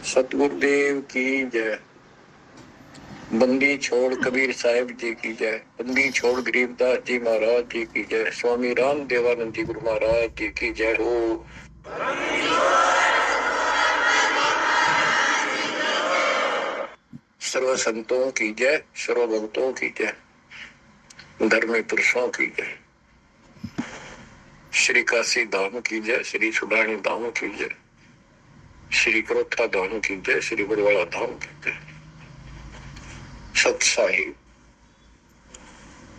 सतगुरुदेव की जय। बंदी छोड़ कबीर साहिब जी की जय। बंदी छोड़ गरीबदास जी महाराज जी की जय। स्वामी राम देवानंद जी गुरु महाराज जी की जय हो। सर्व संतों की जय, सर्व भक्तों की जय, धर्मी पुरुषों की जय। श्री काशी धाम की जय, श्री सुडानी धाम की जय, श्री क्रोथा धाम की जय, श्री बड़वाड़ा धाम की जय। सत साहिब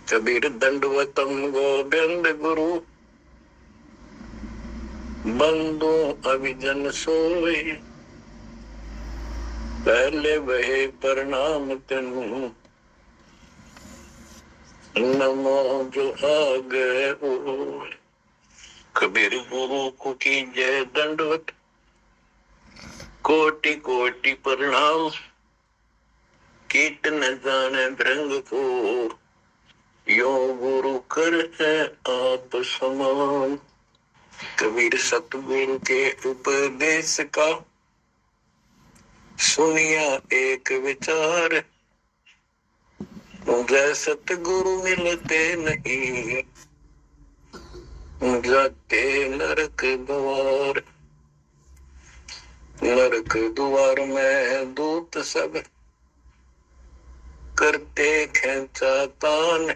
कबीर दंडवतम गोविंद गुरु, बंदो अभिजन सोए, पहले वहे प्रणाम तेनु, नमो जो आ गए ओ। कबीर गुरु को की जय दंडवत, कोटि कोटि प्रणाम, कीट न जाने भृंग को, यो गुरु कर है आप समान। कबीर सतगुरु के उपदेश का सुनिया एक विचार, जय सतगुरु मिलते नहीं, जाते नरक द्वार। नरक द्वार में दूत सब करते खेचा तान,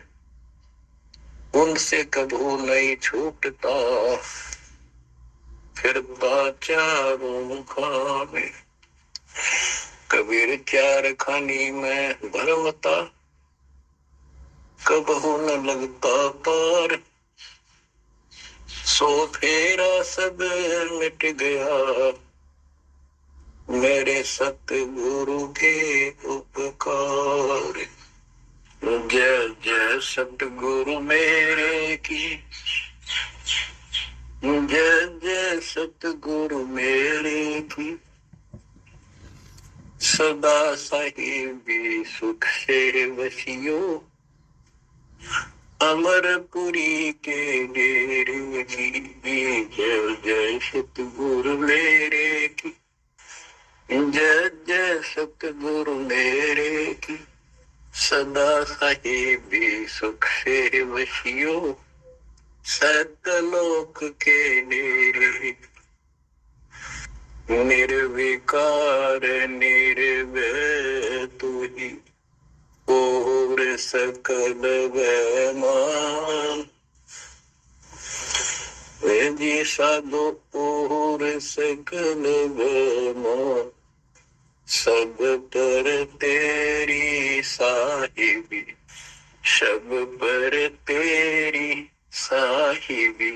उनसे कभू नहीं छूटता, फिर चारों खाने। कबीर चार खानी में भरमता, कबहू न लगता पार, सो फेरा सब मिट गया, मेरे सतगुरु के उपकार। जय जय सतगुरु मेरे की, जय जय सतगुरु मेरे की, सदा साहिबी सुख से वसियो, अमरपुरी के डेरे की। जय जय सतगुरु मेरे की, जय जय सतगुरु मेरे की, सदा साहिबी सुख से वसियो, सतलोक के डेरे। निर्विकार निर्भय तू ही, और सकल वैमान, जी साधो और सकल वैमान, सब पर तेरी साहिबी, सब पर तेरी साहिबी,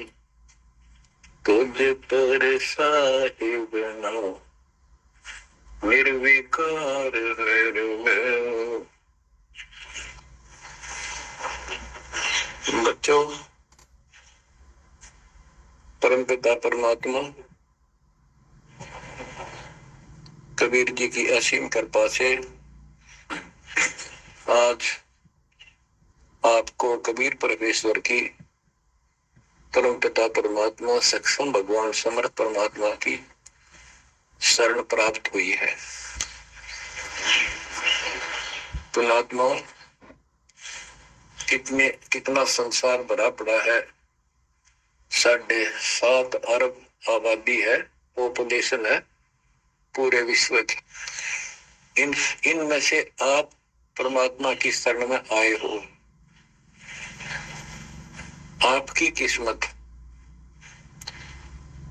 तुझ पर साहिब नाम, निर्विकार निर्भय। बच्चों, परमपिता परमात्मा कबीर जी की असीम कृपा से आज आपको कबीर परमेश्वर की, परमपिता परमात्मा सक्षम भगवान समर्थ परमात्मा की शरण प्राप्त हुई है। पुण्यात्मा, कितना संसार भरा पड़ा है। 7.5 अरब आबादी है, पॉपुलेशन है पूरे विश्व की। इनमें से आप परमात्मा की शरण में आए हो। आपकी किस्मत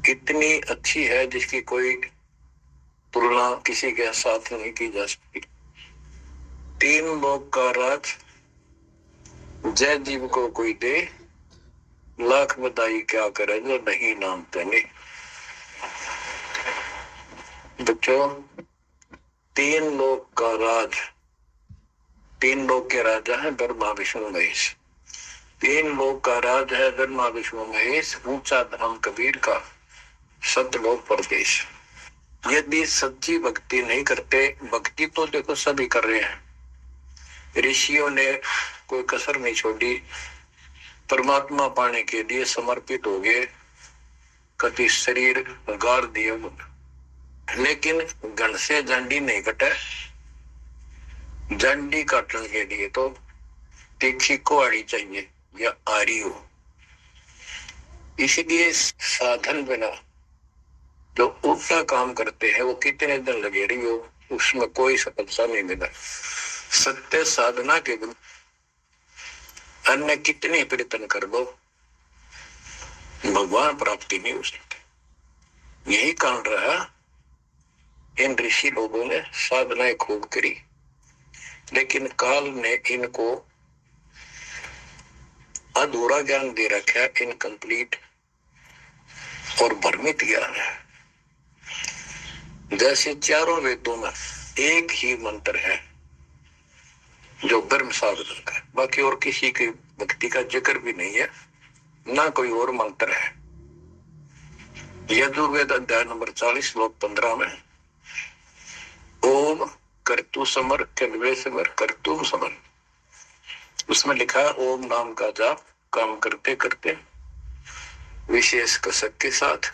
इतनी अच्छी है जिसकी कोई तुलना किसी के साथ नहीं की जा सकती। 3 लोक का राज जय जीव को कोई दे, लाख बधाई क्या करे जो नहीं नामते ने। बच्चों, 3 लोक का राज, 3 लोक के राजा है ब्रह्मा विष्णु महेश। 3 लोक का राज है ब्रह्मा विष्णु महेश। ऊंचा धाम कबीर का, सतलोक परदेश। यदि सच्ची भक्ति नहीं करते, भक्ति तो देखो सभी कर रहे हैं, ऋषियों ने कोई कसर नहीं छोड़ी, परमात्मा पाने के लिए समर्पित हो गए, कति शरीर गाड़ दिए, लेकिन घन से झंडी नहीं कटे। झंडी काटने के लिए तो तीखी कुहाड़ी चाहिए या आरी हो। इसलिए साधन बिना जो उल्टा काम करते हैं वो कितने दिन लगे रही हो, उसमें कोई सफलता नहीं मिला। सत्य साधना के बिना अन्य कितने प्रयत्न कर लो, भगवान प्राप्ति नहीं हो सकती। यही कारण रहा इन ऋषि लोगों ने साधनाएं खूब करी, लेकिन काल ने इनको अधूरा ज्ञान दे रखा है, इनकम्प्लीट और भ्रमित ज्ञान है। जैसे चारों वेदों में एक ही मंत्र है जो ब्रह्म साधन का है, बाकी और किसी की भक्ति का जिक्र भी नहीं है, ना कोई और मंत्र है। यजुर्वेद अध्याय नंबर 40 श्लोक 15 में ओम कर्तु समर कल्वे समर कर्तुम समर, उसमें लिखा है ओम नाम का जाप काम करते करते विशेष कसक के साथ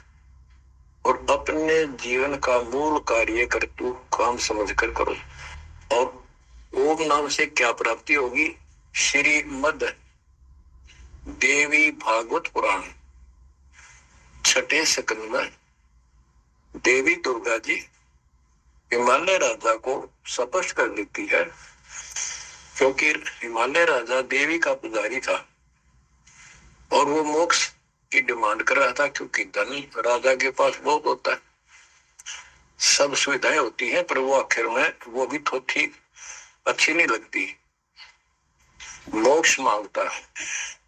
और अपने जीवन का मूल कार्य कर्तु काम समझकर करो। और ओम नाम से क्या प्राप्ति होगी? श्रीमद् देवी भागवत पुराण 6 स्कंद में देवी दुर्गा जी हिमालय राजा को स्पष्ट कर देती है, क्योंकि हिमालय राजा देवी का पुजारी था और वो मोक्ष की डिमांड कर रहा था, क्योंकि धन राजा के पास बहुत होता है, सब सुविधाएं होती हैं, पर वो आखिर में वो भी थोड़ी अच्छी नहीं लगती, मोक्ष मांगता है।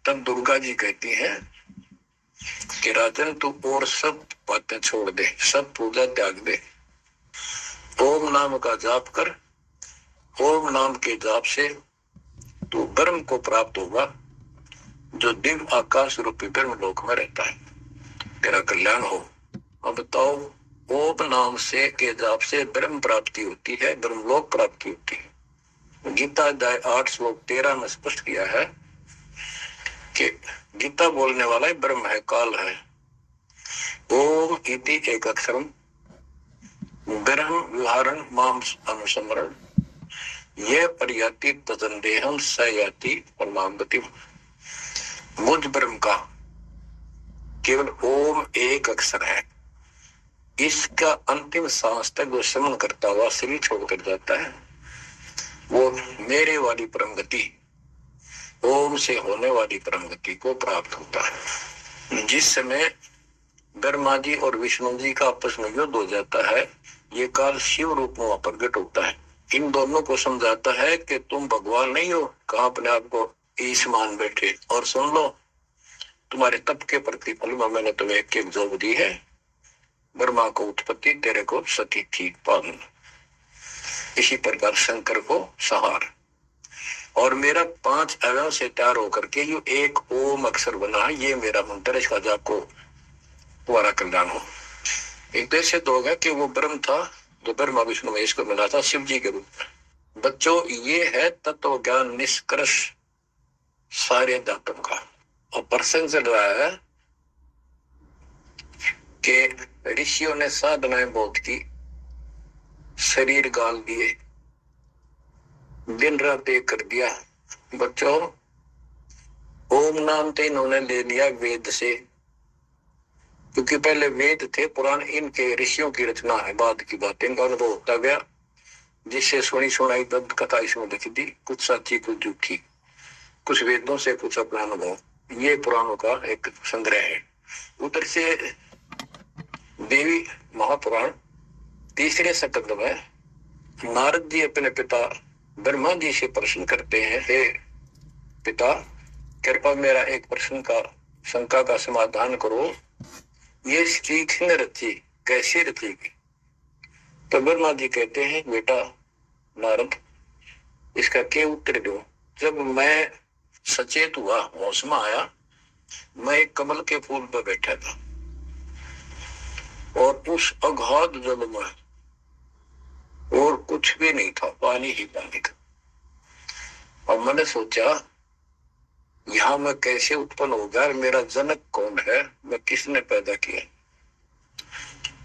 तब दुर्गा जी कहती है कि राजन तू और सब बातें छोड़ दे, सब पूजा त्याग दे, ओम नाम का जाप कर। ओम नाम के जाप से तू ब्रह्म को प्राप्त होगा, जो दिव्य आकाश रूपी ब्रह्म लोक में रहता है, तेरा कल्याण हो। अब बताओ, ओम नाम से के जाप से ब्रह्म प्राप्ति होती है, ब्रह्म लोक प्राप्ति होती है। गीता अध्याय 8 श्लोक 13 में स्पष्ट किया है कि गीता बोलने वाला ब्रह्म है, काल है। ओम इति एक अक्षरम ब्रह्म विहारण माम अनुसमरण ये पर्याति तदंदेहम सयाति परमागति। मुझ ब्रह्म का केवल ओम एक अक्षर है, इसका अंतिम सांस तक जो श्रवण करता हुआ शरीर छोड़कर जाता है, वो मेरे वाली परम गति, ओम से होने वाली परम गति को प्राप्त होता है। जिस समय ब्रह्मा जी और विष्णु जी का आपस में युद्ध हो जाता है, ये काल शिव रूप में प्रकट होता है, इन दोनों को समझाता है कि तुम भगवान नहीं हो, कहां अपने आप को ईश मान बैठे, और सुन लो तुम्हारे तप के प्रतिफल में मैंने तुम्हें एक एक जोग दी है, ब्रह्मा को उत्पत्ति, तेरे को सती थी पालन। इसी प्रकार शंकर को संहार, और मेरा 5 अवयव से तैयार होकर के ये एक ओम अक्षर बना, ये मेरा मंत्र, इसका जाप को तुम्हारा कल्याण हो। एक तो ऐसे तो होगा कि वो ब्रह्म था जो ब्रह्मा विष्णु महेश को मिला था शिव जी के रूप में। बच्चों, ये है तत्व ज्ञान निष्कर्ष सारे अध्यात्म का। और प्रसंग चल रहा है कि ऋषियों ने साधनाएं बहुत की, शरीर गाल दिए, दिन रात एक कर दिया। बच्चों, ओम नाम तो इन्होंने ले लिया वेद से, क्योंकि पहले वेद थे, पुराण इनके ऋषियों की रचना है, बाद की बात, इनका अनुभव होता गया, जिससे सुनी सुनाई दंत कथा इसमें लिखी थी, कुछ सच्ची कुछ झूठी, कुछ वेदों से कुछ अपना अनुभव, ये पुराणों का एक संग्रह है। उधर से देवी महापुराण 3 स्कंद में नारद जी अपने पिता ब्रह्मा जी से प्रश्न करते हैं, हे पिता, कृपा मेरा एक प्रश्न का शंका का समाधान करो, ये स्त्री किसने रची, कैसे रचेगी? तो ब्रह्मा जी कहते हैं, बेटा नारद, इसका क्या उत्तर दूं? जब मैं सचेत हुआ, होश में आया, मैं एक कमल के फूल पर बैठा था और उस अगाध जल में और कुछ भी नहीं था, पानी ही पानी था। और मैंने सोचा, यहां मैं कैसे उत्पन्न हो गया, मेरा जनक कौन है, मैं किसने पैदा किया?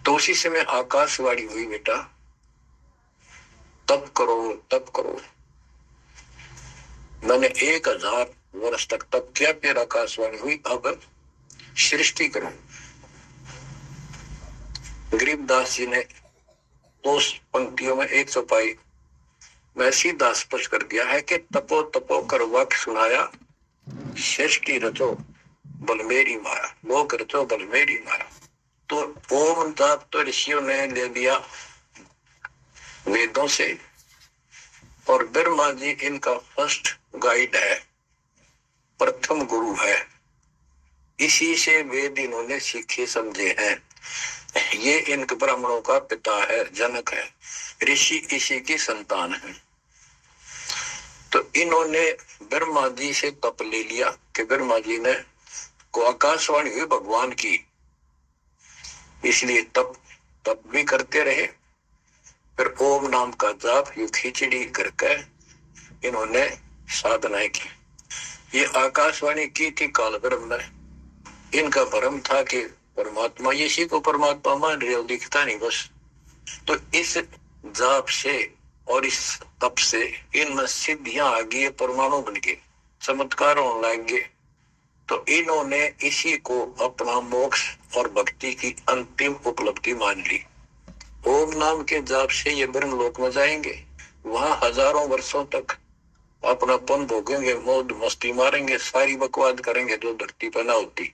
तो उसी समय आकाशवाणी हुई, बेटा तप करो तप करो। मैंने 1000 वर्ष तक तप किया, फिर आकाशवाणी हुई अब सृष्टि करो। गरीबदास जी ने दो पंक्तियों में एक चौपाई में सीधा स्पष्ट कर दिया है कि तपो तपो कर वाक्य सुनाया, सृष्टि रचो बल मेरी माया, वो रचो बल मेरी माया। तो ओम जाप तो ऋषियों ने ले लिया वेदों से, और ब्रह्मा जी इनका फर्स्ट गाइड है, प्रथम गुरु है। इसी से वेद इन्होंने सीखे समझे हैं। ये इनके ब्राह्मणों का पिता है, जनक है, ऋषि इसी की संतान है। तो इन्होंने ब्रह्मा जी से तप ले लिया कि ब्रह्मा जी ने को आकाशवाणी हुई भगवान की, इसलिए तप तप भी करते रहे। फिर ओम नाम का जाप यू खिचड़ी करके इन्होंने साधनाएं की। ये आकाशवाणी की थी काल ब्रह्म ने। इनका भ्रम था कि परमात्मा, इसी को परमात्मा मान रहे हो, दिखता नहीं बस। तो इस जाप से और इस तप से इनमें सिद्धियां आ गई, परमाणु बन गए, चमत्कार होने लग गए। तो इन्होंने इसी को अपना मोक्ष और भक्ति की अंतिम उपलब्धि मान ली। ओम नाम के जाप से ये ब्रह्म लोक में जाएंगे, वहां हजारों वर्षों तक अपना पन भोगेंगे, मौज मस्ती मारेंगे, सारी बकवाद करेंगे जो धरती पर ना होती।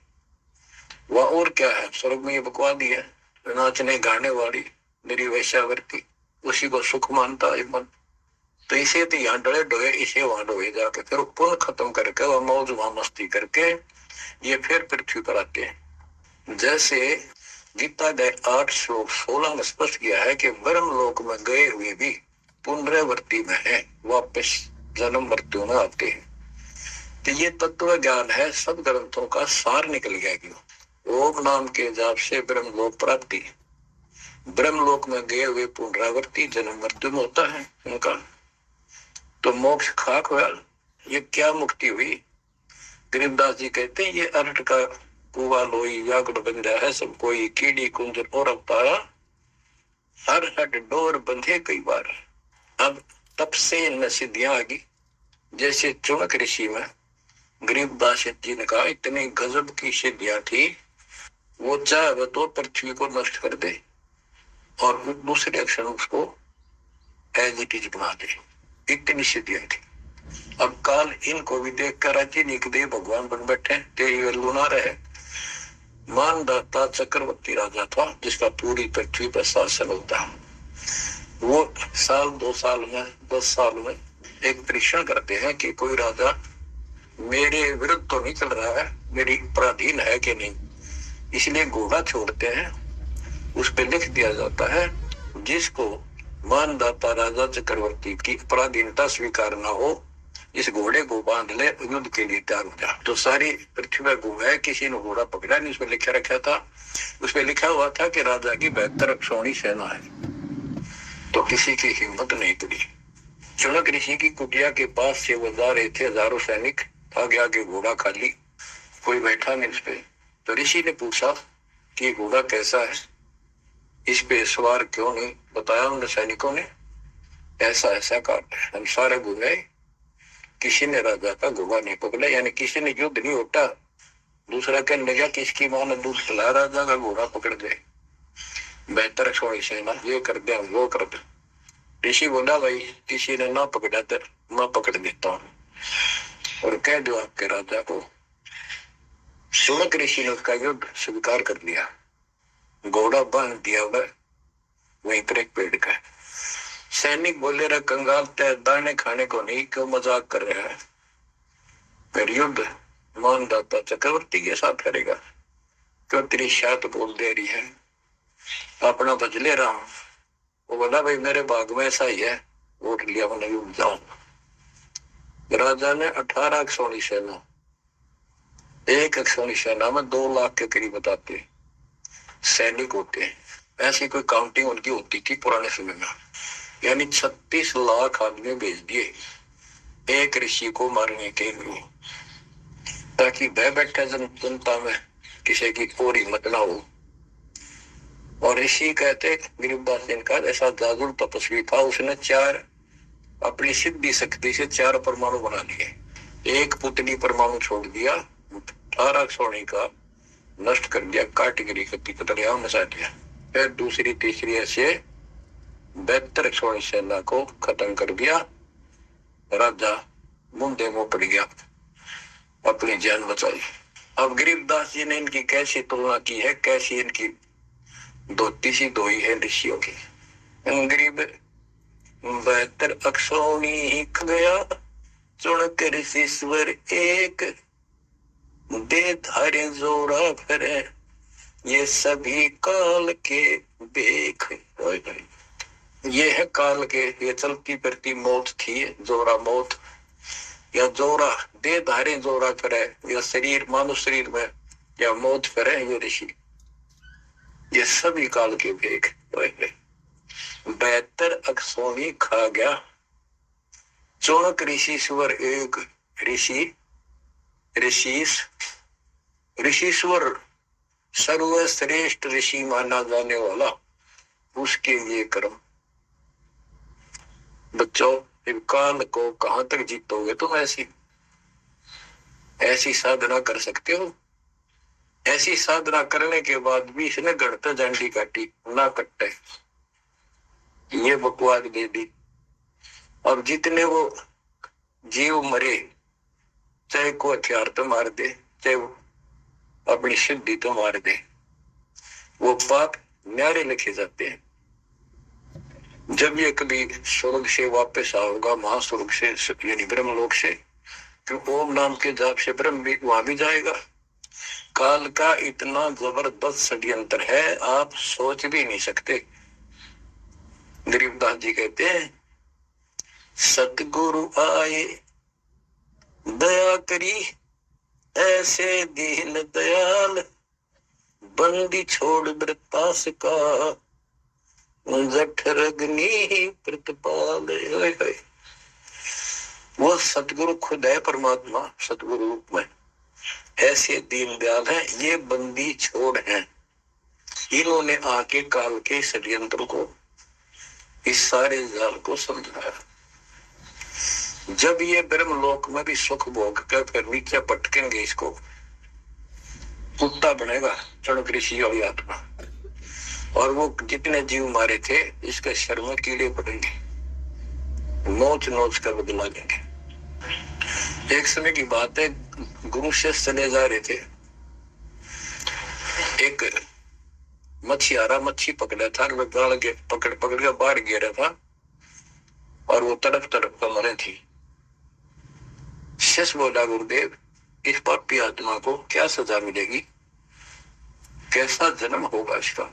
वह और क्या है, स्वर्ग में ये बकवाद ही है, नाचने गाने वाली मेरी वैश्यावर्ती, उसी को सुख मानता है मन। तो इसे तो यहाँ डरे डोए, इसे वहां डोए जाके फिर पुण्य खत्म करके वह मौज वहां मस्ती करके ये फिर पृथ्वी पर आते हैं। जैसे गीता के 8 श्लोक 16 में स्पष्ट किया है कि ब्रह्म लोक में गए हुए भी पुनरावृत्ति में है, वापस जन्म मृत्यु में आते हैं। तो ये तत्व ज्ञान है, सब ग्रंथों का सार निकल गया कि ओम नाम के जाप से ब्रह्म लोक प्राप्ति, ब्रह्म लोक में गए हुए पुनरावृत्ति जन्म मृत्यु में होता है उनका। तो मोक्ष खाक हुआ, ये क्या मुक्ति हुई। गरीबदास जी कहते हैं ये अरट का कुआ लोई व्याकुल बंधा है सब कोई, कीड़ी कुंजर और अवतारा हर हट डोर बंधे कई बार। अब तब से इनमें सिद्धियां आ गई। जैसे चुनक ऋषि में गरीबदास जी ने कहा इतनी गजब की सिद्धियां थी, वो चाहे तो पृथ्वी को नष्ट कर दे और दूसरे क्षण उसको एज इट इज बना दे, इतनी सिद्धियां थी। अब काल इनको भी देख कर राजी निकदेव भगवान बन बैठे, तेरी वैल्यू ना रहे। मानदाता चक्रवर्ती राजा था जिसका पूरी पृथ्वी पर शासन होता है। वो साल 2 साल में 10 साल में एक परीक्षण करते हैं कि कोई राजा मेरे विरुद्ध तो नहीं चल रहा है, मेरी पराधीन है कि नहीं। इसलिए घोड़ा छोड़ते हैं, उस पर लिख दिया जाता है जिसको मानदाता राजा चक्रवर्ती की पराधीनता स्वीकार ना हो, इस घोड़े को बांध ले, युद्ध के लिए तैयार हो जा। तो सारी पृथ्वी में घूमे, किसी ने घोड़ा पकड़ा नहीं, उसमें लिखा रखा था, उसमें लिखा हुआ था कि राजा की 72 अक्षौणी सेना है। तो किसी की हिम्मत नहीं पड़ी। चुनक ऋषि की कुटिया के पास से वो जा रहे थे, हजारों सैनिक, आगे आगे घोड़ा खाली, कोई बैठा नहीं उस पे। तो ऋषि ने पूछा कि घोड़ा कैसा है, इस पे सवार क्यों नहीं। बताया उन सैनिकों ने, ऐसा ऐसा कारण। हम सारे घूमे, किसी ने राजा का घोड़ा नहीं पकड़ा, यानी किसी ने युद्ध नहीं उठा। दूसरा कहने लगा कि इसकी मां ने दूध पिलाया, राजा का घोड़ा पकड़ दे, 72 अक्षौणी सेना, ये कर दे वो कर दे। ऋषि बोला भाई किसी ने ना पकड़ा तो मैं पकड़ देता हूँ और कह दो आपके राजा को। सुनक ऋषि ने उसका युद्ध स्वीकार कर लिया, घोड़ा बांध दिया वहीं पर एक पेड़ का। सैनिक बोले रहा कंगाल तय दाने खाने को नहीं, क्यों मजाक कर रहा है। फिर युद्ध मानदाता चक्रवर्ती के साथ करेगा, क्यों तेरी शायद बोल दे रही है, अपना बदले रहा हूं। वो बोला भाई मेरे भाग में ऐसा ही है, वोट लिया मैंने युद्ध जाऊं। राजा ने 18 अक्षौणी सेना, एक अक्षौणी सेना में 2 लाख के करीब बताते सैनिक होते हैं। ऐसी कोई काउंटिंग उनकी होती थी पुराने समय में, यानी 36 लाख आदमी भेज दिए एक ऋषि को मारने के लिए, ताकि भय बैठे जनता में किसी की और हिम्मत ना हो। और ऋषि कहते गरीबदास जी का ऐसा जादू तपस्वी था, उसने चार अपनी सिद्धि शक्ति से चार परमाणु बना लिए। एक पुतली परमाणु छोड़ दिया, 18 सोने का नष्ट कर दिया, कैटेगरी कति कतरिया मचा दिया। फिर दूसरी तीसरी ऐसे 72 सोनी सेना को खत्म कर दिया। राजा मुंडे में पड़ गया, अपनी जान बचाई। अब गरीबदास जी ने इनकी कैसी तुलना की है, कैसी इनकी धोती सी धोई है ऋषियों की। गरीब 72 अक्षौणी गया, चुनक ऋषिश्वर एक, दे धारे जोड़ा फिरे, ये सभी काल के बेख। ये है काल के, ये चलती फिरती मौत थी, जोरा मौत या जोरा दे धारे जोरा फिरे, या शरीर मानव शरीर में या मौत फिरे, ये ऋषि, ये सभी काल के बेख। 72 अक्षौणी खा गया, चौक ऋषिश्वर एक। ऋषिश्वर सर्वश्रेष्ठ ऋषि माना जाने वाला, उसके ये कर्म। बच्चों, काल को कहां तक जीतोगे तुम? ऐसी साधना कर सकते हो? ऐसी साधना करने के बाद भी इसने गढ़ते झंडी काटी ना कट्टे, ये बकवाद दे दी। और जितने वो जीव मरे, चाहे को हथियार तो मार दे, चाहे वो अपनी सिद्धि तो मार दे, वो पाप न्यारे लिखे जाते हैं। जब ये कभी स्वर्ग से वापस आओगा, महास्वर्ग से यानी ब्रह्मलोक से, तो ओम नाम के जाप से ब्रह्म भी वहां भी जाएगा। काल का इतना जबरदस्त षड्यंत्र है, आप सोच भी नहीं सकते। गरीबदास जी कहते हैं, सतगुरु आए दया करी, ऐसे दीन दयाल, बंदी छोड़ वृतास का, जठर अग्नि प्रतिपाल। वो सतगुरु खुद है, परमात्मा सतगुरु रूप में, ऐसे दीन दयाल है, ये बंदी छोड़ है। इन्होंने आके काल के षड्यंत्र को, इस सारे जाल को समझाया। जब ये ब्रह्मलोक में भी सुख भोग कर फिर नीचे पटकेंगे, इसको कुत्ता बनेगा चढ़क ऋषि और आत्मा। और वो जितने जीव मारे थे, इसके शर में कीड़े पड़ेंगे, नोच नोच कर बदला लेंगे। एक समय की बात है, गुरु से चले जा रहे थे, एक मछियारा मच्छी पकड़ा था, वो गाल के पकड़ के बाहर गिरा था, और वो तड़प कर मरे थी। शिष्य बोला, गुरुदेव, इस पापी आत्मा को क्या सजा मिलेगी, कैसा जन्म होगा इसका?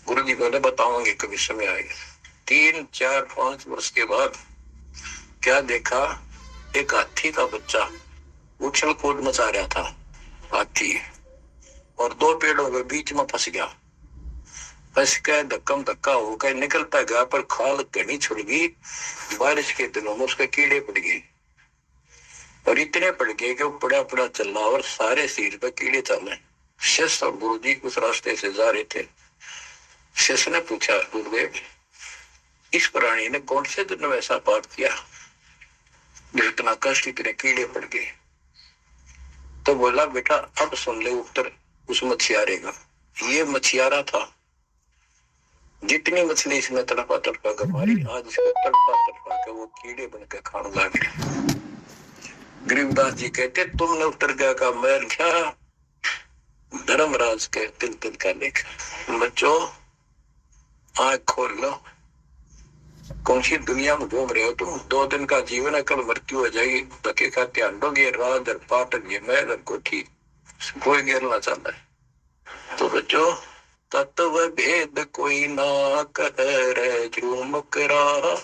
गुरु जी बोले, बताओगे कभी समय आएगा। 3, 4, 5 वर्ष के बाद क्या देखा, एक हाथी का बच्चा उछल कूद मचा रहा था, हाथी, और 2 पेड़ों के बीच में फंस गया। फंस के धक्का होकर निकलता गया, पर खाल घनी छुड़ गई। बारिश के दिनों में उसके कीड़े पड़ गए, और इतने पड़ गए कि वो पड़ा चल रहा, और सारे शरीर पर कीड़े चल। शिष्य और गुरु जी उस रास्ते से जा रहे थे। शिष्य ने पूछा, गुरुदेव, इस प्राणी ने कौन से दिन में ऐसा पाप किया जो इतना कष्ट, इतने कीड़े पड़ गए? तो बोला, बेटा अब सुन ले उत्तर उस मछियारे का। ये मछियारा था, जितनी मछली इसने तड़पा कर मारी, आज इसको तड़पा कर वो कीड़े बनकर खाने लगे। गरीबदास जी कहते, तुमने उत्तर क्या का मैल क्या, धर्मराज के तिल का लेख। बच्चों, आँख खोल लो, कौन सी दुनिया में घूम रहे हो तुम? 2 दिन का जीवन है, कल मृत्यु हो जाएगी। धक्के का ध्यान दोगे, राज और पाटक, ये महल और कोठी, कोई गिरना चाहता है। तो बच्चों, तत्व भेद कोई ना कह झूमकरा,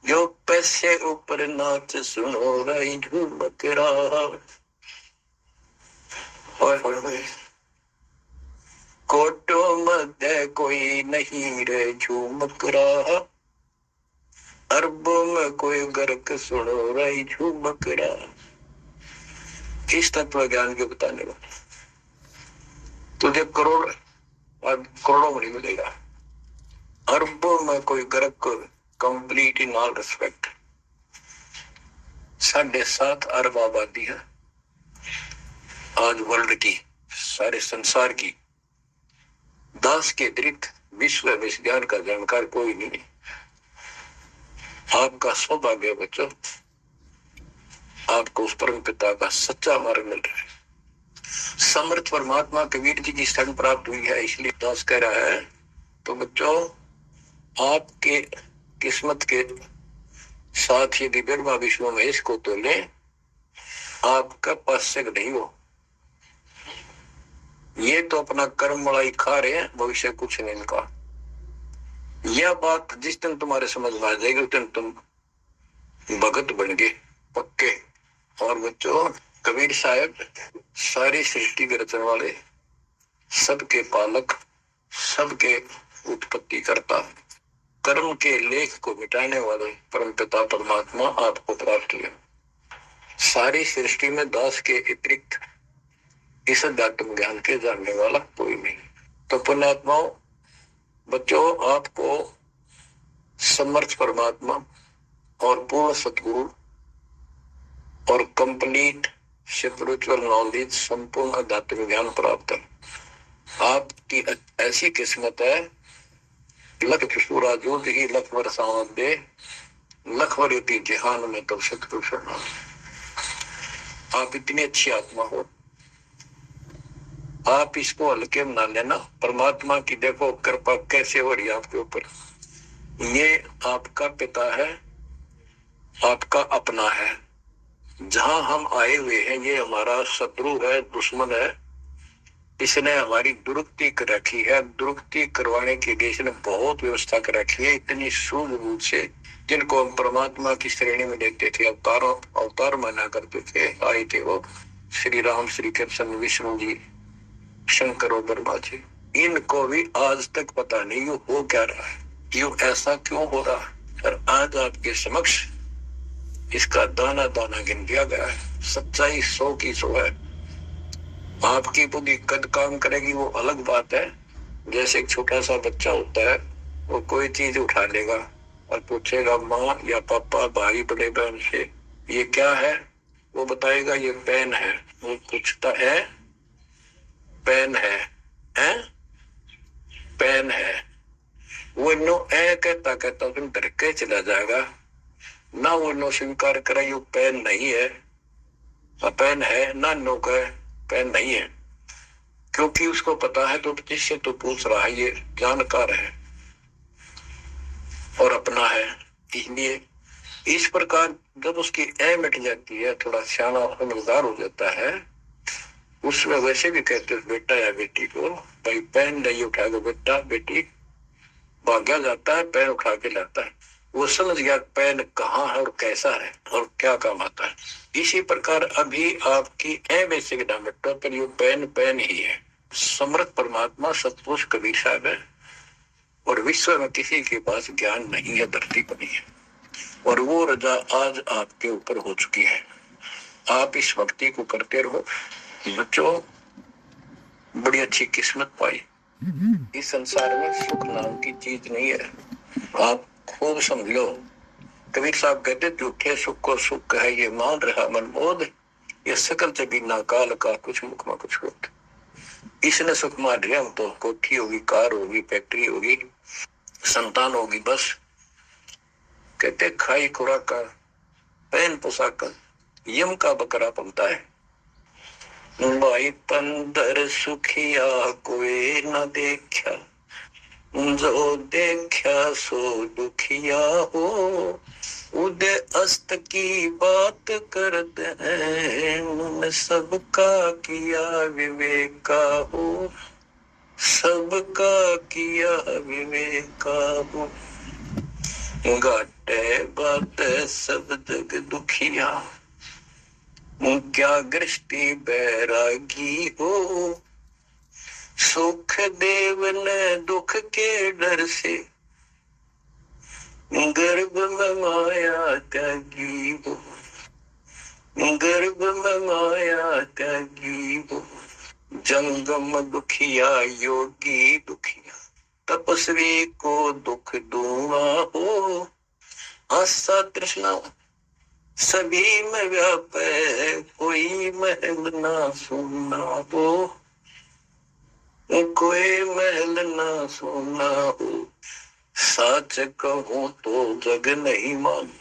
जो पैसे ऊपर नाच सुनो रही झूमकरा। कोटो मध्य कोई नहीं रे झूमकरा, अरबों में कोई गर्क सुनो रही झूमकरा। इस तत्व ज्ञान के बताने वाले तुझे करोड़ और करोड़ों में नहीं मिलेगा, अरबों में कोई ग्रह को कंप्लीट इन ऑल रिस्पेक्ट। 7.5 अरब आबादी है आज वर्ल्ड की, सारे संसार की। 10 के अतिरिक्त विश्व विज्ञान का जानकार कोई नहीं। आपका सौभाग्य बच्चों, आपको उस परम पिता का सच्चा मार्ग मिल रहा है। समर्थ परमात्मा कबीर जी की शरण प्राप्त हुई है, इसलिए दास कह रहा है। तो बच्चों, आपके किस्मत के साथ यदि ब्रह्मा विष्णु महेश को तो ले, आपका पास्यक नहीं हो। ये तो अपना कर्म मलाई खा रहे हैं, भविष्य कुछ नहीं इनका। यह बात जिस दिन तुम्हारे समझ में आ जाएगी उस दिन तुम भगत बन गए पक्के। और बच्चों, कबीर साहब सारी सृष्टि के रचने वाले, सबके पालक, सबके उत्पत्ति करता, कर्म के लेख को मिटाने वाले परम पिता परमात्मा आपको प्राप्त हुए। सारी सृष्टि में दास के अतिरिक्त इस अध्यात्म ज्ञान के जानने वाला कोई नहीं। तो पुण्यात्माओं, बच्चों, आपको समर्थ परमात्मा और पूर्ण सतगुरु और कंप्लीट स्पिरिचुअल नॉलेज, संपूर्ण अध्यात्म ज्ञान प्राप्त है। आपकी ऐसी किस्मत है, लख चुसूरा जो ही लख वर्षाओं दे, लख वर्ती जहान में तो सतपुरुष। आप इतनी अच्छी आत्मा हो, आप इसको हल्के में ना लेना। परमात्मा की देखो कृपा कैसे हो रही है आपके ऊपर। ये आपका पिता है, आपका अपना है। जहां हम आए हुए हैं ये हमारा शत्रु है, दुश्मन है। इसने हमारी दुरुक्ति कर रखी है। दुरुक्ति करवाने के लिए इसने बहुत व्यवस्था कर रखी है, इतनी सूझबूझ से, जिनको हम परमात्मा की श्रेणी में देखते थे, अवतार माना करते थे। आए थे वो श्री राम, श्री कृष्ण, विष्णु जी, शंकर और ब्रह्मा जी। इनको भी आज तक पता नहीं ये हो क्या रहा है, क्यों ऐसा क्यों हो रहा है। और आज आपके समक्ष इसका दाना दाना गिन दिया गया है। सच्चाई 100 की 100 है। आपकी बुद्धि कद काम करेगी वो अलग बात है। जैसे एक छोटा सा बच्चा होता है, वो कोई चीज उठा लेगा और पूछेगा माँ या पापा, भाई, बड़े बहन से ये क्या है, वो बताएगा ये पेन है। वो पूछता है पेन है, हैं? पेन है। वो नो कहता कहता तुम डर के चला जाएगा ना। वो नो स्वीकार करे ये पेन नहीं है, पेन है ना। नो कहे पेन नहीं है, क्योंकि उसको पता है तो जिससे तो पूछ रहा है ये जानकार है और अपना है। इसलिए इस प्रकार जब उसकी मिट जाती है, थोड़ा सियाना समझदार हो जाता है, उसमें वैसे भी कहते हैं बेटा या बेटी को, भाई पेन नहीं उठा के बेटा बेटी भाग्या जाता है, पेन उठा के लाता है। वो समझ गया पेन कहाँ है और कैसा है और क्या काम आता है। इसी प्रकार अभी आपकी बेसिक डायमेट्रो पर ये पेन पेन ही है। समर्थ परमात्मा सतपुरुष कबीर साहब है और विश्व में किसी के पास ज्ञान नहीं है, धरती पर नहीं है। और वो रजा आज आपके ऊपर हो चुकी है। आप इस भक्ति को करते रहो बच्चों, बड़ी अच्छी किस्मत पाई। इस संसार में सुख नाम की चीज नहीं है, आप खूब समझ लो। कबीर साहब कहते झूठे सुख को सुख है ये मान रहा मन बोध, ये सकल से बिना काल का कुछ मुख में कुछ होता। इसने सुख मान रहे हम तो, कोठी होगी, कार होगी, फैक्ट्री होगी, संतान होगी, बस। कहते खाई खुराक का, पहन पोशाक, यम का बकरा पलता है। भाई पंदर सुखिया कोई न देखा, जो देखा सो दुखिया हो। उदय अस्त की बात करते हैं, सबका किया विवेका हो, सबका किया विवेका हो। घाटे बात सब जग दुखिया, क्या दृष्टि बैरागी हो। सुख देव ने दुख के डर से, गर्भ में माया त्यागी हो, गर्भ में माया त्यागी हो। जंगम दुखिया योगी दुखिया, तपस्वी को दुख दूना हो। आशा तृष्णा सभी में व्यापे, कोई महल ना सुना हो, कोई महल ना सुना हो। सच कहूं तो जग नहीं मान,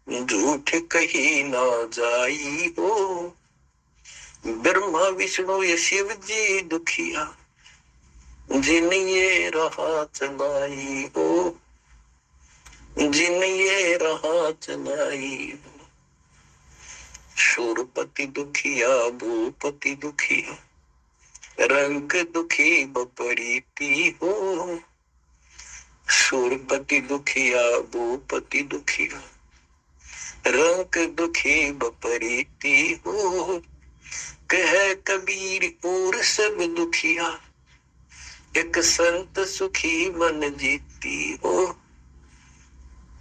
झूठ कही ना जाई हो। ब्रह्मा विष्णु ये शिव जी दुखिया, जिन ये राह चलाई हो, जिन ये राह चलाई हो। शूरपति दुखिया भूपति दुखिया, रंग दुखी बपरीती हो। शूरपति दुखिया भूपति दुखिया, रंग दुखी बपरीती हो। कह कबीर और सब दुखिया, एक संत सुखी मन जीती हो।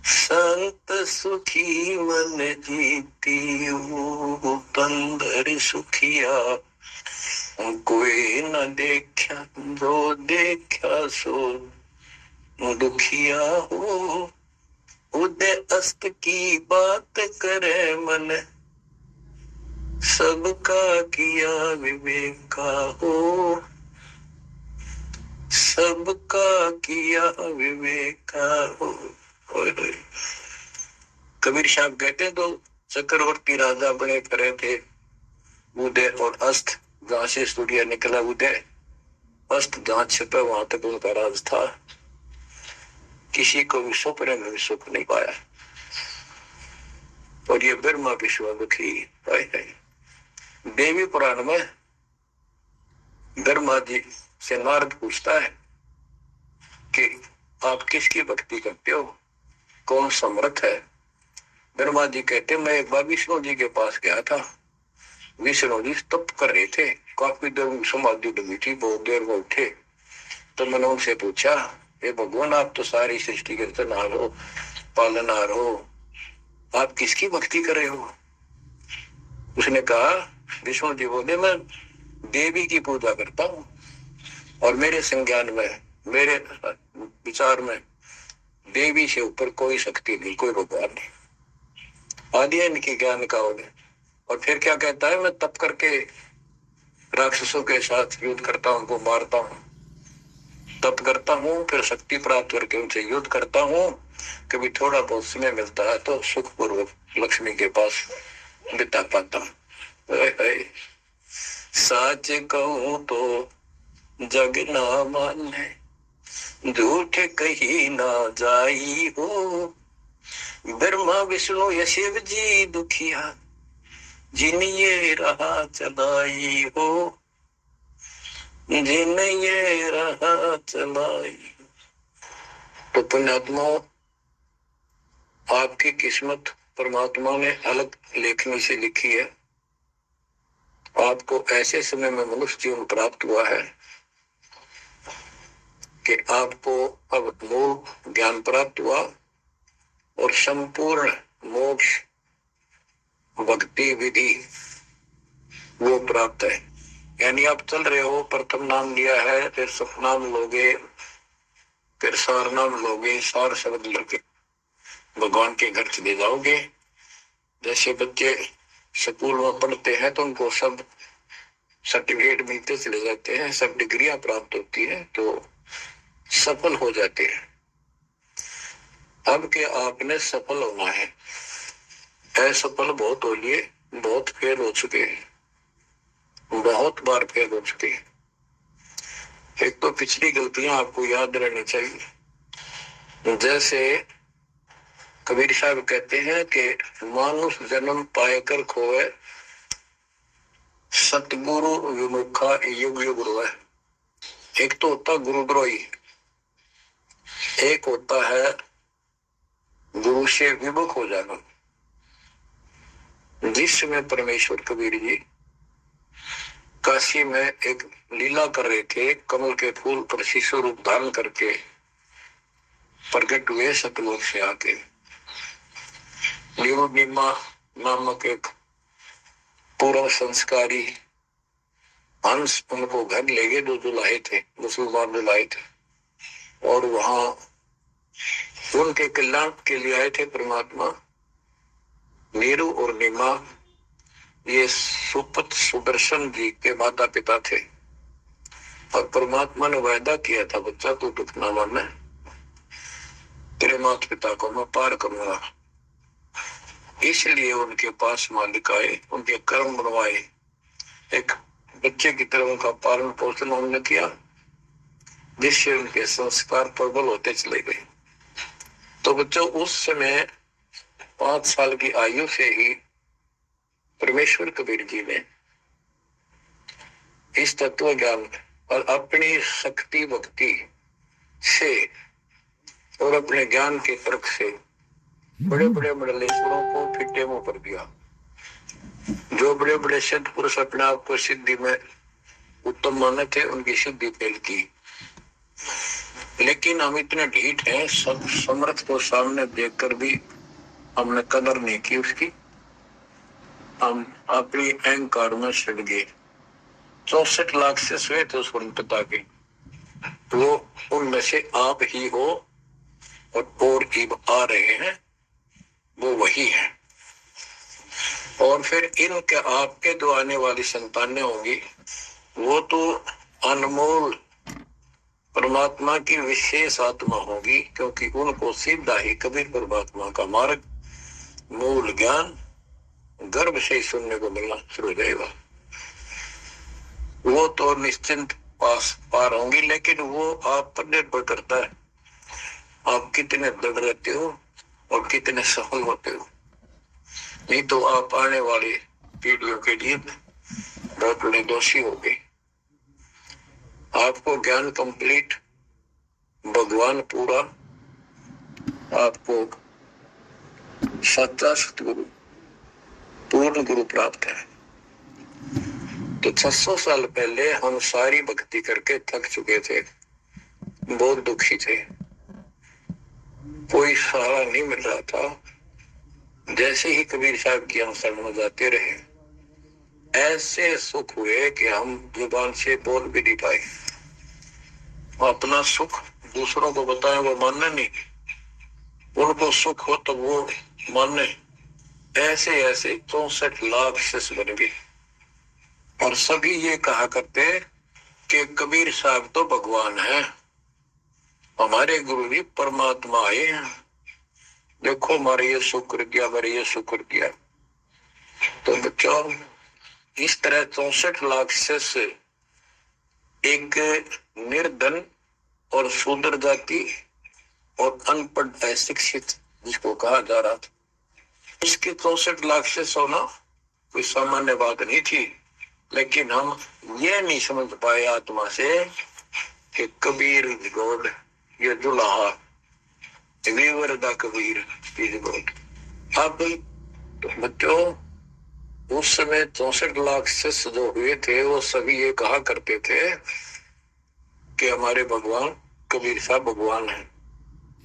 संत सुखी मन जीती हो। तंदर सुखिया कोई न देखा, जो देखा सो दुखिया हो। उदय अस्त की बात करे मन, सबका किया विवेका हो। सबका किया विवेका हो। कबीर साहब कहते तो चक्रवर्ती राजा बने करे थे। उदय और अस्त, जहां से सूर्य निकला उदय, अस्त जहां छिपे वहां तक उनका राज था। किसी को भी सपने में भी सुख नहीं पाया। और ये ब्रह्मा विष्णु दुखी। देवी पुराण में ब्रह्मा जी से नारद पूछता है कि आप किसकी भक्ति करते हो, कौन समर्थ है। ब्रह्मा जी कहते मैं एक बार विष्णु जी के पास गया था। विष्णु जी तप कर रहे थे, काफी देर समाधि लगी थी, बहुत देर में उठे। तो मैंने उनसे पूछा, हे भगवान आप तो सारी सृष्टि के रचनहार हो, पालनहार हो, आप किसकी भक्ति कर रहे हो। उसने कहा, विष्णु जी बोले मैं देवी की पूजा करता हूँ, और मेरे संज्ञान में, मेरे विचार में देवी से ऊपर कोई शक्ति नहीं, कोई भगवान नहीं। आदि इनकी ज्ञान का होने। और फिर क्या कहता है, मैं तप करके राक्षसों के साथ युद्ध करता हूँ, उनको मारता हूँ, तप करता हूँ, फिर शक्ति प्राप्त करके उनसे युद्ध करता हूँ। कभी थोड़ा बहुत समय मिलता है तो सुखपूर्वक लक्ष्मी के पास बिता पाता हूँ। सच कहूं तो जग ना माने, झूठ कही ना जाई हो। ब्रह्मा विष्णु या शिव जी दुखिया, जिन ये राह चलाई हो, जिन ये राह चलाई। तो पुण्यात्मा, आपकी किस्मत परमात्मा ने अलग लेखनी से लिखी है। आपको ऐसे समय में मनुष्य जीवन प्राप्त हुआ है कि आपको अब मूल ज्ञान प्राप्त हुआ और संपूर्ण मोक्ष भक्ति विधि वो प्राप्त है। यानी आप चल रहे हो, प्रथम नाम लिया है, फिर सपनाम लोगे, फिर सार नाम लोगे, सार शब्द लोगे, भगवान के घर चले जाओगे। जैसे बच्चे स्कूल में पढ़ते हैं तो उनको सब सर्टिफिकेट मिलते चले जाते हैं, सब डिग्रियां प्राप्त होती है, तो सफल हो जाते हैं। अब के आपने सफल होना है। असफल बहुत हो लिए, बहुत फेल हो चुके हैं, बहुत बार फेल हो चुके हैं। एक तो पिछली गलतियां आपको याद रहनी चाहिए। जैसे कबीर साहब कहते हैं कि मानुष जन्म पाएकर खोए, सतगुरु विमुखा युग युग रोए। एक तो होता गुरुद्रोही, एक होता है गुरु से विमुख हो जाना। जिस समय परमेश्वर कबीर जी काशी में एक लीला कर रहे थे, कमल के फूल पर शिशु रूप धारण करके प्रकट हुए सतलोक से आके। नीमा नामक एक पूर्व संस्कारी हंस उनको घर ले गए, जो दुलाहे थे, मुसलमान दुलाहे थे, और वहां उनके कल्याण के लिए आए थे परमात्मा। नीरू और नीमा ये सुपत सुदर्शन जी के माता पिता थे, और परमात्मा ने वायदा किया था, बच्चा तू दुख ना मानना, तेरे माता पिता को मैं पार करूंगा। इसलिए उनके पास मालिक आए, उनके कर्म बनवाए, एक बच्चे की तरह उनका पालन पोषण उन्होंने किया, जिससे उनके संस्कार प्रबल होते चले गए। तो बच्चों, उस समय 5 साल की आयु से ही परमेश्वर कबीर जी ने इस तत्व ज्ञान और अपनी शक्ति भक्ति से और अपने ज्ञान के तर्क से बड़े बड़े मंडलेश्वरों को फिटे मुंह कर दिया। जो बड़े बड़े सिद्ध पुरुष अपने आप को सिद्धि में उत्तम माने थे, उनकी सिद्धि फेल की। लेकिन हम इतने ढीठ हैं, सब समर्थ को सामने देखकर भी हमने कदर नहीं की उसकी। हम अपनी अहंकार में सड़ गए। 64 लाख से श्वेत उस पिता के, वो उनमें से आप ही हो, और जीव आ रहे हैं, वो वही है। और फिर इनके आपके जो आने वाली संतानें होंगी, वो तो अनमोल परमात्मा की विशेष आत्मा होगी, क्योंकि उनको सीधा ही कबीर परमात्मा का मार्ग, मूल ज्ञान गर्भ से ही सुनने को मिलना शुरू हो जाएगा। वो तो निश्चिंत पार होंगी, लेकिन वो आप पर निर्भर करता है, आप कितने दृढ़ रहते हो और कितने सफल होते हो। नहीं तो आप आने वाली पीढ़ियों के लिए बहुत बड़े दोषी हो गए। आपको ज्ञान कंप्लीट, भगवान पूरा, आपको सच्चा सतगुरु, पूर्ण गुरु प्राप्त है। तो 600 साल पहले हम सारी भक्ति करके थक चुके थे, बहुत दुखी थे, कोई सहारा नहीं मिल रहा था। जैसे ही कबीर साहब की हम शरण में जाते रहे, ऐसे सुख हुए कि हम जुबान से बोल भी नहीं पाए। अपना सुख दूसरों को बताएं, वो मानने नहीं, उनको सुख हो तो वो मानने। ऐसे ऐसे 64 लाख शिष्य बन गए, और सभी ये कहा करते कि कबीर साहब तो भगवान है, हमारे गुरु जी परमात्मा आए हैं, देखो हमारे ये शुक्र किया, हमारे ये शुक्र किया। तो बच्चों, इस तरह 64 लाख शिष्य एक निर्धन और शूद्र जाति और अनपढ़ अशिक्षित जिसको कहा जा रहा था, इसके 64 लाख शिष्य होना कोई सामान्य बात नहीं थी। लेकिन हम ये नहीं समझ पाए आत्मा से कि कबीर गॉड, ये दुल्हा कबीर इज गॉड। अब तो बच्चों, उस समय 64 लाख शिष्य जो हुए थे, वो सभी ये कहा करते थे कि हमारे भगवान कबीर साहब भगवान है,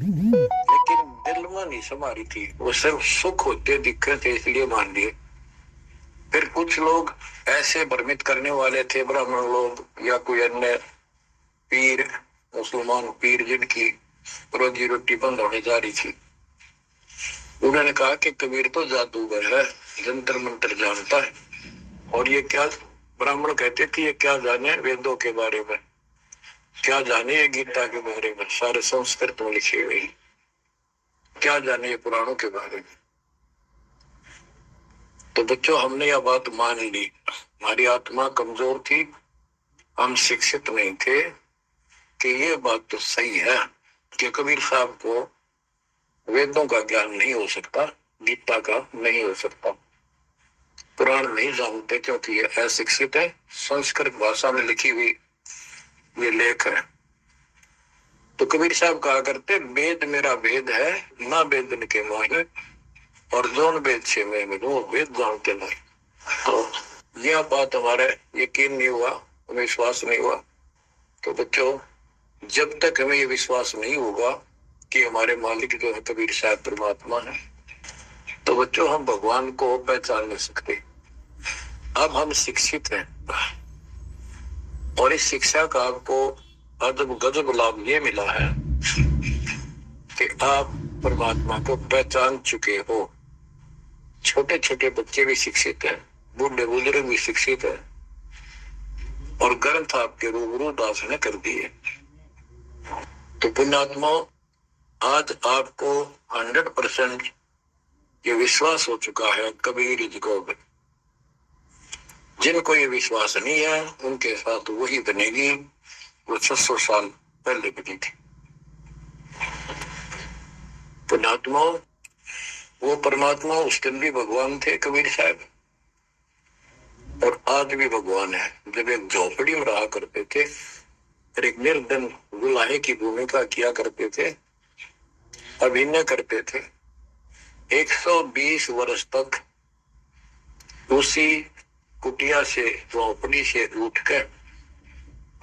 लेकिन दिल में नहीं समारी थी, वो सिर्फ सुख होते दिखे थे इसलिए मान लिए। फिर कुछ लोग ऐसे भ्रमित करने वाले थे, ब्राह्मण लोग या कोई अन्य पीर, मुसलमान पीर जिनकी रोजी रोटी बंद होने जा रही थी, उन्होंने कहा कि कबीर तो जादूगर है, जंतर मंत्र जानता है, और ये क्या, ब्राह्मण कहते थे ये क्या जाने वेदों के बारे में, क्या जाने ये गीता के बारे में, सारे संस्कृत में लिखी हुई, क्या जाने ये पुराणों के बारे में। तो बच्चों, हमने यह बात मान ली, हमारी आत्मा कमजोर थी, हम शिक्षित नहीं थे कि ये बात तो सही है कि कबीर साहब को वेदों का ज्ञान नहीं हो सकता, गीता का नहीं हो सकता, पुराण नहीं जानते क्योंकि ये अशिक्षित है, संस्कृत भाषा में लिखी हुई ये लेख है। तो कबीर साहब कहा करते, वेद मेरा वेद है, ना वेदन के माहिर, और जोन वेद से मैं मिलूं वेद जानते नहीं। तो यह बात हमारे यकीन नहीं हुआ, हमें विश्वास नहीं हुआ। तो बच्चों, जब तक हमें ये विश्वास नहीं होगा कि हमारे मालिक जो है कबीर साहब परमात्मा है, तो बच्चों हम भगवान को पहचान नहीं सकते। अब हम शिक्षित हैं, और इस शिक्षा का आपको अदब गजब लाभ ये मिला है कि आप परमात्मा को पहचान चुके हो। छोटे छोटे बच्चे भी शिक्षित हैं, बूढ़े बुजुर्ग भी शिक्षित है, और ग्रंथ आपके रूबरू दास ने कर दिए। तो पुण्यात्मा, आज आपको 100% ये विश्वास हो चुका है कबीर जी को। जिनको ये विश्वास नहीं है उनके साथ वही बनेगी वो 600 साल पहले बनी थी। पुण्यात्मा, वो परमात्मा उस दिन भी भगवान थे कबीर साहब, और आज भी भगवान है। जब एक झोपड़ी में रहा करते थे और एक निर्धन गुलाहे की भूमिका किया करते थे, अभिनय करते थे, 120 वर्ष तक उसी कुटिया से, झोपड़ी से उठकर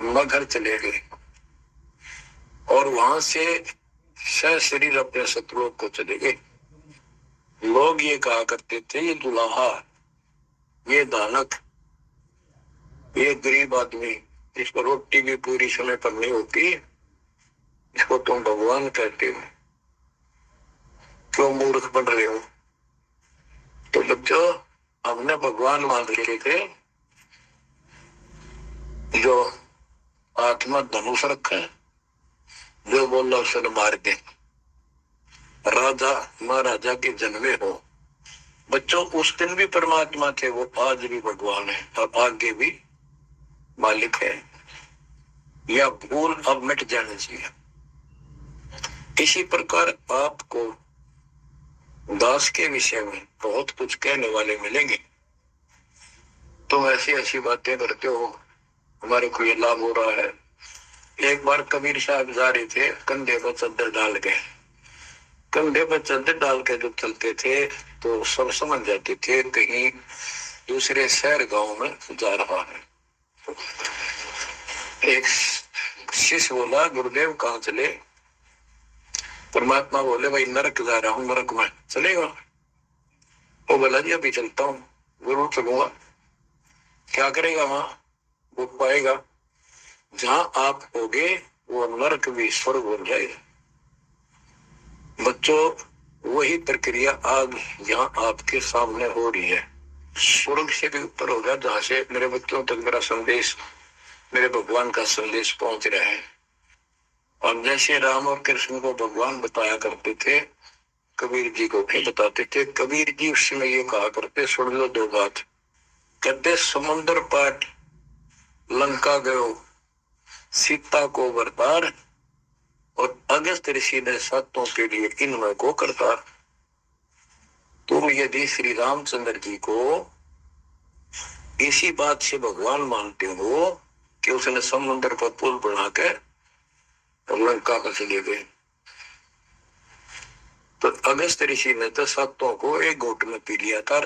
मगर चले गए और वहां से सशरीर अपने सतलोक को चले गए। लोग ये कहा करते थे, ये दुल्हा, ये दानक, ये गरीब आदमी, इसको रोटी भी पूरी समय पर नहीं होती, इसको तुम भगवान कहते हो, क्यों मूर्ख बन रहे हो? तो बच्चों, हमने भगवान मान रखे थे जो आत्मा धनुष रखा है, जो बोला उसे मार दे, राजा महाराजा के जन्मे हो। बच्चों, उस दिन भी परमात्मा थे, वो आज भी भगवान है और आगे भी मालिक है। यह भूल अब मिट जानी चाहिए। इसी प्रकार आपको दास के विषय में बहुत कुछ कहने वाले मिलेंगे। तुम ऐसी ऐसी बातें करते हो, हमारे को ये लाभ हो रहा है। एक बार कबीर साहब जा रहे थे, कंधे पर चद्दर डाल के, कंधे पर चद्दर डाल के जब चलते थे तो सब समझ जाते थे कहीं दूसरे शहर गांव में जा रहा है। एक शिष्य बोला, गुरुदेव कहाँ चले? परमात्मा बोले, भाई नरक जा रहा हूँ, नरक में चलेगा? वो बोला, जी अभी चलता हूँ, जरूर चलूंगा। क्या करेगा वहां? वो पाएगा जहां आप होगे वो नरक भी स्वर्ग हो जाएगा। बच्चों, वही प्रक्रिया आज यहाँ आपके सामने हो रही है। स्वर्ग से भी ऊपर होगा, जहां से मेरे बच्चों तक मेरा संदेश, मेरे भगवान का संदेश पहुंच रहा है। और जैसे राम और कृष्ण को भगवान बताया करते थे, कबीर जी को भी बताते थे। कबीर जी उस समय ये कहा करते, सुन लो दो बात। कहते, समुद्र पाट लंका गयो, सीता को वरदार, और अगस्त ऋषि ने सातों के लिए इनमें को करतार। तुम यदि श्री रामचंद्र जी को इसी बात से भगवान मानते हो कि उसने समुद्र पर पुल बनाकर लंका पर चले गए, तो अगस्त ऋषि ने तो सातों को एक घोट में पी लिया था।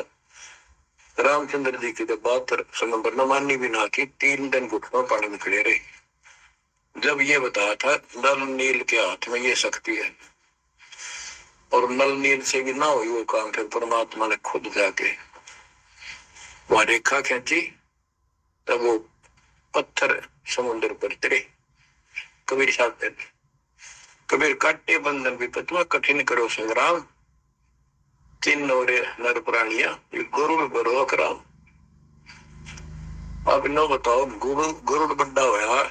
रामचंद्र जी की तो बात समुद्र ने माननी भी ना की, 3 दिन घुटनों पानी में खड़े रहे। जब ये बताया था नल नील के हाथ में ये शक्ति है, और नल नील से भी ना हुई वो काम, फिर परमात्मा ने खुद जाके वहां रेखा खींची, तब वो पत्थर समुद्र पर गिरे। कबीर साहब कहते, कबीर काटे बंधन विपत में कठिन करो संग्राम, 3 नौरे नर प्राणिया गुरु बरो कराम। अब नो बताओ, गुरु बड्डा होया,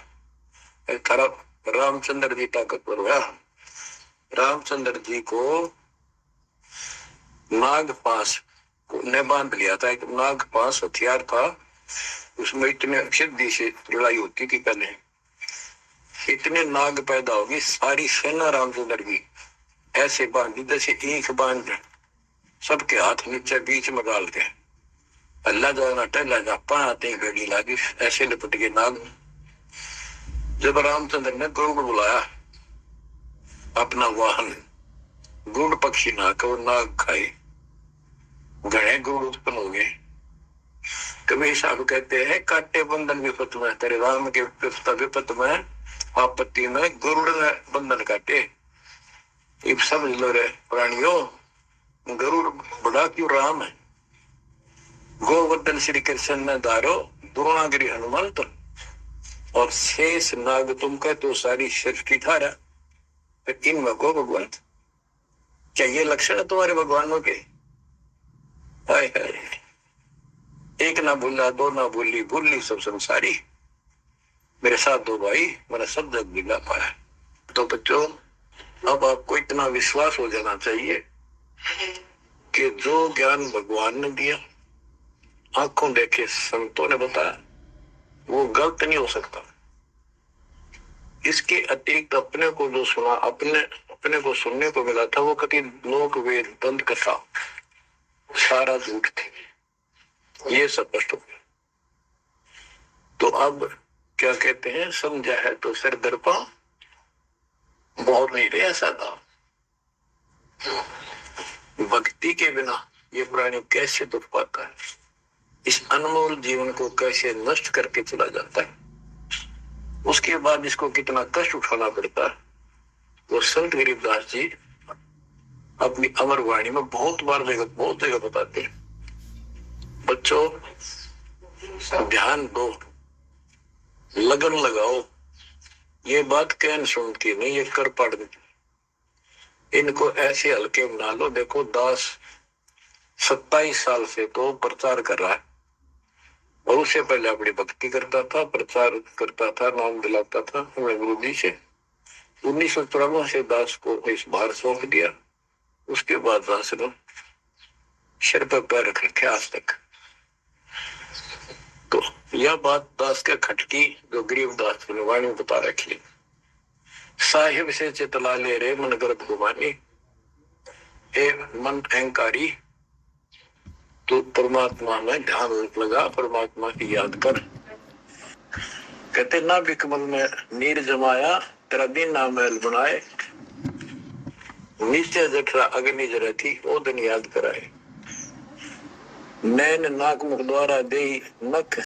थारा रामचंद्र जी ताकतवर हुआ। रामचंद्र जी को नाग पास ने बांध लिया था, एक नाग पास हथियार था, उसमें इतने सिद्धि से लड़ाई होती थी। पहले इतने नाग पैदा होगी, सारी सेना रामचंद्र की ऐसे बांधी जैसे ईख बांध, सबके हाथ नीचे बीच में डाल के अल्लाह जाना टहला जा पाते घड़ी लागी, ऐसे लिपट के नाग। जब रामचंद्र ने गरुड़ बुलाया अपना वाहन, गुड़ पक्षी ना को नाग खाए, घने गुड़ उत्पन्न हो गए। कबीर साहब कहते हैं, काटे बंधन विपत में, तेरे राम के विपत में आपत्ति में गरुड़ ने बंधन काटे। ये समझ लो रे प्राणियों, गरुड़ बड़ा क्यों राम है। गोवर्धन श्री कृष्ण ने दारो, द्रोणागिरी हनुमंत, और शेष नाग तुम कहते हो सारी सृष्टि धारा, फिर इनमें को भगवान, क्या ये लक्षण है तुम्हारे भगवानों के? हाय हाय, एक ना भूला, दो ना भूली, भूली सब संसारी, मेरे साथ दो भाई, मेरा सब जग दिला पाया। तो बच्चों, अब आपको इतना विश्वास हो जाना चाहिए कि जो ज्ञान भगवान ने दिया, आंखों देखे संतों ने बताया, वो गलत नहीं हो सकता। इसके अतिरिक्त अपने को जो सुना, अपने को सुनने को मिला था, वो कभी लोक वेद दंत कथा सारा झूठ थे, ये स्पष्ट हो गया। तो अब क्या कहते हैं, समझा है तो सिर दर्पा बहुत नहीं रहे, ऐसा था। भक्ति के बिना ये प्राणी कैसे दुख पाता है, इस अनमोल जीवन को कैसे नष्ट करके चला जाता है, उसके बाद इसको कितना कष्ट उठाना पड़ता है, वो संत गरीबदास जी अपनी अमर वाणी में बहुत जगह बताते हैं। बच्चों, ध्यान दो, लगन लगाओ, ये बात कहन सुन की नहीं, ये कर पड़, इनको ऐसे हल्के बना लो। देखो दास 27 साल से तो प्रचार कर रहा है, और उससे पहले अपनी भक्ति करता था, प्रचार करता था, नाम दिलाता था हमें गुरु जी से। 1994 से दास को इस भार सौंप दिया, उसके बाद दास ने सिर पर पैर रख रखे आज तक। तो यह बात दास के खटकी जो गरीबदास ने वाणी बता रखी, साहिब से चितला ले रे मन गर्भ गुमानी, ए मन अहंकारी, तो परमात्मा में ध्यान लगा, परमात्मा की याद कर। कहते ना बिकमल में नीर जमाया, तेरा दिन ना महल बनाए, नीचे जठरा अग्नि जरा थी, वो दिन याद कराए, नैन नाक मुख द्वारा दे नख